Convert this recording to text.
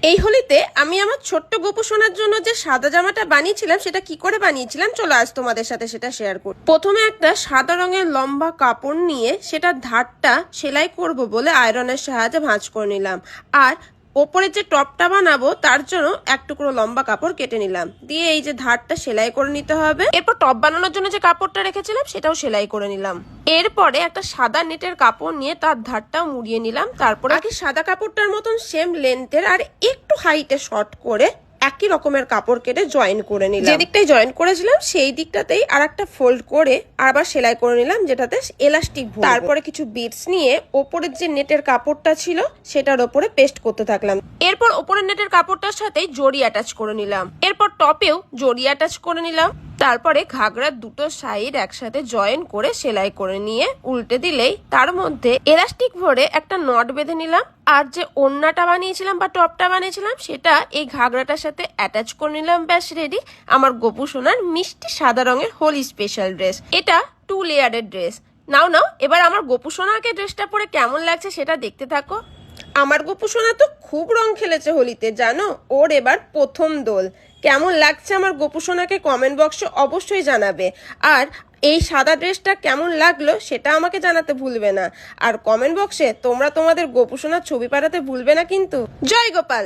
এই হোলিতে আমি আমার ছোট্ট গোপু সোনার জন্য যে সাদা জামাটা বানিয়েছিলাম সেটা কি করে বানিয়েছিলাম চলো আজ তোমাদের সাথে সেটা শেয়ার করি। প্রথমে একটা সাদা রঙের লম্বা কাপড় নিয়ে সেটার ধারটা সেলাই করব বলে আয়রনের সাহায্যে ভাঁজ করে নিলাম। আর ওপরে যে টপটা বানাবো তার জন্য এক টুকরো লম্বা কাপড় কেটে নিলাম, দিয়ে এই যে ধারটা সেলাই করে নিতে হবে। এরপর টপ বানানোর জন্য যে কাপড়টা রেখেছিলাম সেটাও সেলাই করে নিলাম। এরপরে একটা সাদা নেটের কাপড় নিয়ে তার ধারটাও মুড়িয়ে নিলাম। তারপরে আগে সাদা কাপড়টার মতন সেম লেন্থের আর একটু হাইটে শর্ট করে একই রকমের কাপড় কেটে জয়েন করে নিলাম। যে দিকটাই জয়েন করেছিলাম সেই দিকটাতেই আর একটা ফোল্ড করে আবার সেলাই করে নিলাম, যেটাতে এলাস্টিক। তারপরে কিছু বিটস নিয়ে ওপরের যে নেটের কাপড়টা ছিল সেটার ওপরে পেস্ট করতে থাকলাম। এরপর ওপরের নেটের কাপড়টার সাথে জড়ি অ্যাটাচ করে নিলাম। এরপর টপেও জড়ি অ্যাটাচ করে নিলাম। তারপরে ঘাগরার দুটো সাইড একসাথে জয়েন করে সেলাই করে নিয়ে উল্টে দিলেই তার মধ্যে এলাস্টিক ভরে একটা নট বেঁধে নিলাম। আর যে ওড়নাটা বানিয়েছিলাম বা টপটা বানিয়েছিলাম সেটা এই ঘাগরাটার সাথে অ্যাটাচ করে নিলাম। ব্যাস রেডি আমার গোপু সোনার মিষ্টি সাদা রঙের হোলি স্পেশাল ড্রেস। এটা 2 লেয়ারের ড্রেস। নাও এবার আমার গোপু সোনাকে ড্রেসটা পরে কেমন লাগছে সেটা দেখতে থাকো। আমার গোপু সোনা তো খুব রং খেলেছে হোলিতে, জানো, ওর এবার প্রথম দোল। কেমন লাগছে আমার গোপু সোনাকে কমেন্ট বক্সে অবশ্যই জানাবে। আর এই সাদা ড্রেসটা কেমন লাগলো সেটা আমাকে জানাতে ভুলবে না। আর কমেন্ট বক্সে তোমরা তোমাদের গোপু সোনার ছবি পাঠাতে ভুলবে না কিন্তু। জয় গোপাল।